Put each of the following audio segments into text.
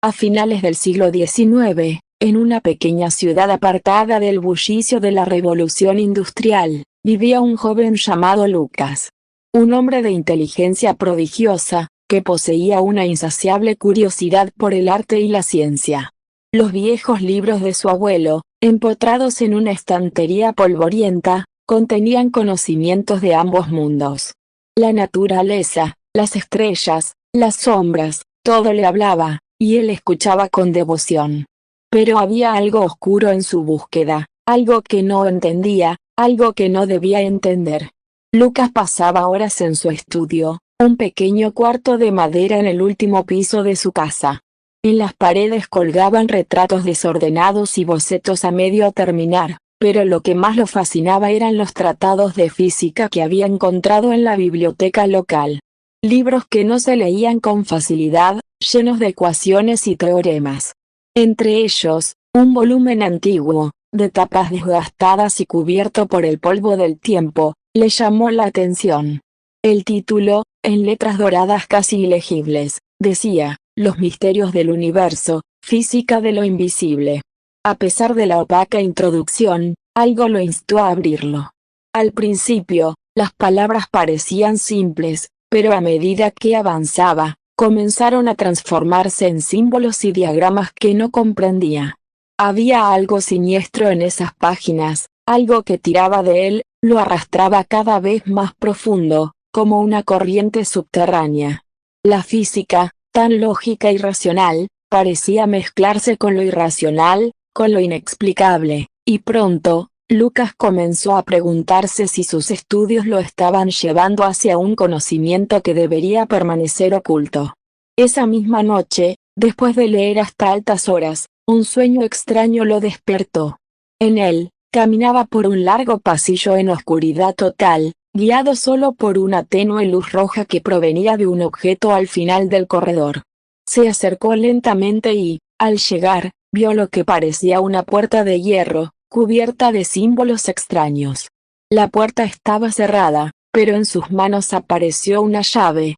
A finales del siglo XIX, en una pequeña ciudad apartada del bullicio de la revolución industrial, vivía un joven llamado Lucas. Un hombre de inteligencia prodigiosa, que poseía una insaciable curiosidad por el arte y la ciencia. Los viejos libros de su abuelo, empotrados en una estantería polvorienta, contenían conocimientos de ambos mundos. La naturaleza, las estrellas, las sombras, todo le hablaba, y él escuchaba con devoción. Pero había algo oscuro en su búsqueda, algo que no entendía, algo que no debía entender. Lucas pasaba horas en su estudio, un pequeño cuarto de madera en el último piso de su casa. En las paredes colgaban retratos desordenados y bocetos a medio terminar, pero lo que más lo fascinaba eran los tratados de física que había encontrado en la biblioteca local. Libros que no se leían con facilidad, llenos de ecuaciones y teoremas. Entre ellos, un volumen antiguo, de tapas desgastadas y cubierto por el polvo del tiempo, le llamó la atención. El título, en letras doradas casi ilegibles, decía, Los misterios del universo, física de lo invisible. A pesar de la opaca introducción, algo lo instó a abrirlo. Al principio, las palabras parecían simples, pero a medida que avanzaba, comenzaron a transformarse en símbolos y diagramas que no comprendía. Había algo siniestro en esas páginas, algo que tiraba de él, lo arrastraba cada vez más profundo, como una corriente subterránea. La física, tan lógica y racional, parecía mezclarse con lo irracional, con lo inexplicable, y pronto, Lucas comenzó a preguntarse si sus estudios lo estaban llevando hacia un conocimiento que debería permanecer oculto. Esa misma noche, después de leer hasta altas horas, un sueño extraño lo despertó. En él, caminaba por un largo pasillo en oscuridad total, guiado solo por una tenue luz roja que provenía de un objeto al final del corredor. Se acercó lentamente y, al llegar, vio lo que parecía una puerta de hierro, cubierta de símbolos extraños. La puerta estaba cerrada, pero en sus manos apareció una llave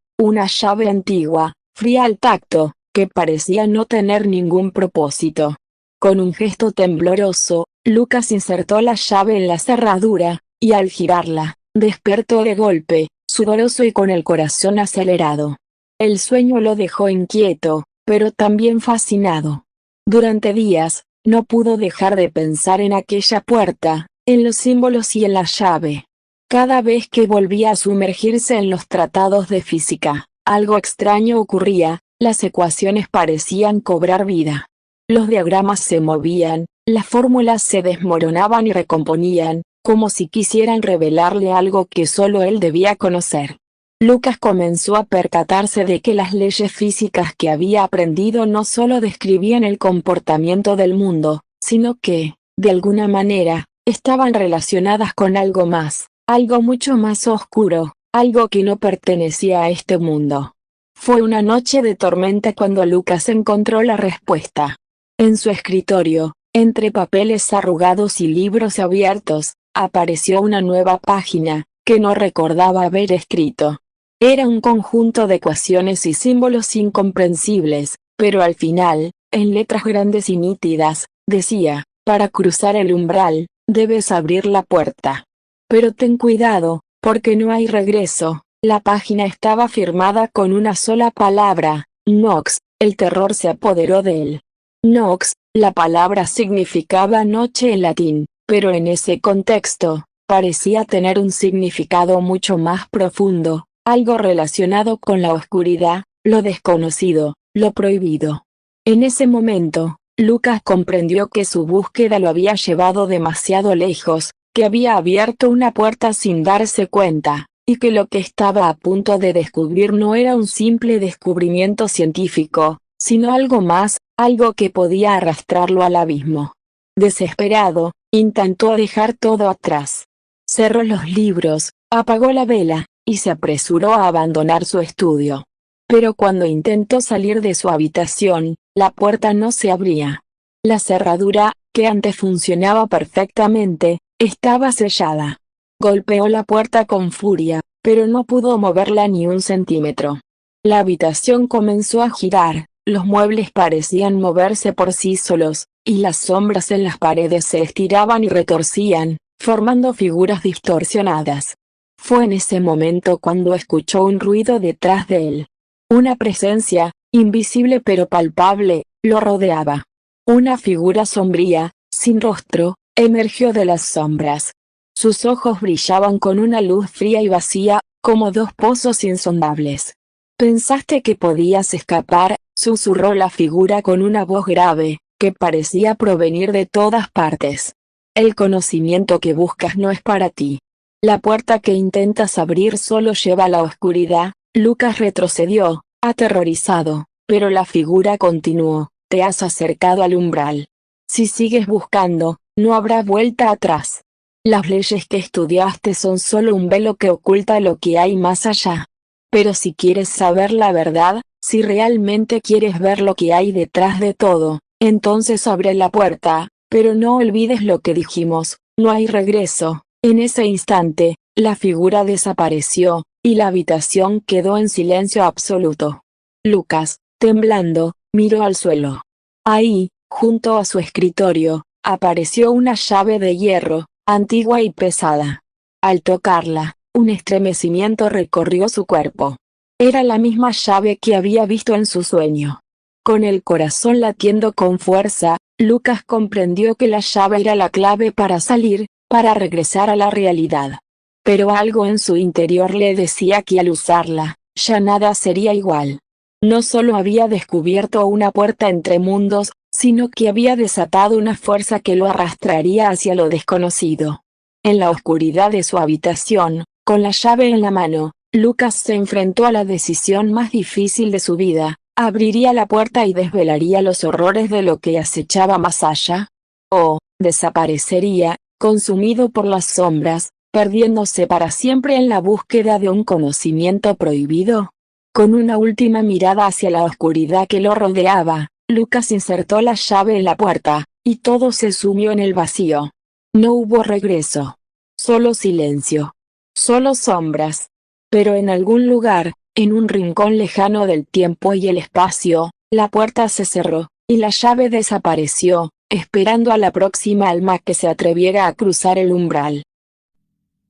antigua, fría al tacto, que parecía no tener ningún propósito. Con un gesto tembloroso, Lucas insertó la llave en la cerradura, y al girarla, despertó de golpe, sudoroso y con el corazón acelerado. El sueño lo dejó inquieto, pero también fascinado. Durante días, no pudo dejar de pensar en aquella puerta, en los símbolos y en la llave. Cada vez que volvía a sumergirse en los tratados de física, algo extraño ocurría, las ecuaciones parecían cobrar vida. Los diagramas se movían, las fórmulas se desmoronaban y recomponían, como si quisieran revelarle algo que solo él debía conocer. Lucas comenzó a percatarse de que las leyes físicas que había aprendido no solo describían el comportamiento del mundo, sino que, de alguna manera, estaban relacionadas con algo más, algo mucho más oscuro, algo que no pertenecía a este mundo. Fue una noche de tormenta cuando Lucas encontró la respuesta. En su escritorio, entre papeles arrugados y libros abiertos, apareció una nueva página, que no recordaba haber escrito. Era un conjunto de ecuaciones y símbolos incomprensibles, pero al final, en letras grandes y nítidas, decía, para cruzar el umbral, debes abrir la puerta. Pero ten cuidado, porque no hay regreso. La página estaba firmada con una sola palabra, Nox. El terror se apoderó de él. Nox, la palabra significaba noche en latín, pero en ese contexto, parecía tener un significado mucho más profundo, algo relacionado con la oscuridad, lo desconocido, lo prohibido. En ese momento, Lucas comprendió que su búsqueda lo había llevado demasiado lejos, que había abierto una puerta sin darse cuenta, y que lo que estaba a punto de descubrir no era un simple descubrimiento científico, sino algo más, algo que podía arrastrarlo al abismo. Desesperado, intentó dejar todo atrás. Cerró los libros, apagó la vela, y se apresuró a abandonar su estudio. Pero cuando intentó salir de su habitación, la puerta no se abría. La cerradura, que antes funcionaba perfectamente, estaba sellada. Golpeó la puerta con furia, pero no pudo moverla ni un centímetro. La habitación comenzó a girar, Los muebles parecían moverse por sí solos, y las sombras en las paredes se estiraban y retorcían, formando figuras distorsionadas. Fue en ese momento cuando escuchó un ruido detrás de él. Una presencia, invisible pero palpable, lo rodeaba. Una figura sombría, sin rostro, emergió de las sombras. Sus ojos brillaban con una luz fría y vacía, como dos pozos insondables. «Pensaste que podías escapar», susurró la figura con una voz grave, que parecía provenir de todas partes. «El conocimiento que buscas no es para ti. La puerta que intentas abrir solo lleva a la oscuridad». Lucas retrocedió, aterrorizado, pero la figura continuó: «Te has acercado al umbral. Si sigues buscando, no habrá vuelta atrás. Las leyes que estudiaste son solo un velo que oculta lo que hay más allá. Pero si quieres saber la verdad, si realmente quieres ver lo que hay detrás de todo, entonces abre la puerta, pero no olvides lo que dijimos, no hay regreso». En ese instante, la figura desapareció, y la habitación quedó en silencio absoluto. Lucas, temblando, miró al suelo. Ahí, junto a su escritorio, apareció una llave de hierro, antigua y pesada. Al tocarla, un estremecimiento recorrió su cuerpo. Era la misma llave que había visto en su sueño. Con el corazón latiendo con fuerza, Lucas comprendió que la llave era la clave para salir, para regresar a la realidad. Pero algo en su interior le decía que al usarla, ya nada sería igual. No solo había descubierto una puerta entre mundos, sino que había desatado una fuerza que lo arrastraría hacia lo desconocido. En la oscuridad de su habitación, con la llave en la mano, Lucas se enfrentó a la decisión más difícil de su vida: ¿abriría la puerta y desvelaría los horrores de lo que acechaba más allá? ¿O desaparecería, consumido por las sombras, perdiéndose para siempre en la búsqueda de un conocimiento prohibido? Con una última mirada hacia la oscuridad que lo rodeaba, Lucas insertó la llave en la puerta, y todo se sumió en el vacío. No hubo regreso. Solo silencio. Solo sombras. Pero en algún lugar, en un rincón lejano del tiempo y el espacio, la puerta se cerró, y la llave desapareció, esperando a la próxima alma que se atreviera a cruzar el umbral.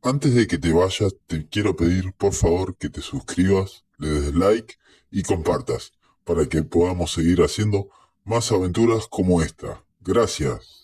Antes de que te vayas, te quiero pedir por favor que te suscribas, le des like y compartas, para que podamos seguir haciendo más aventuras como esta. Gracias.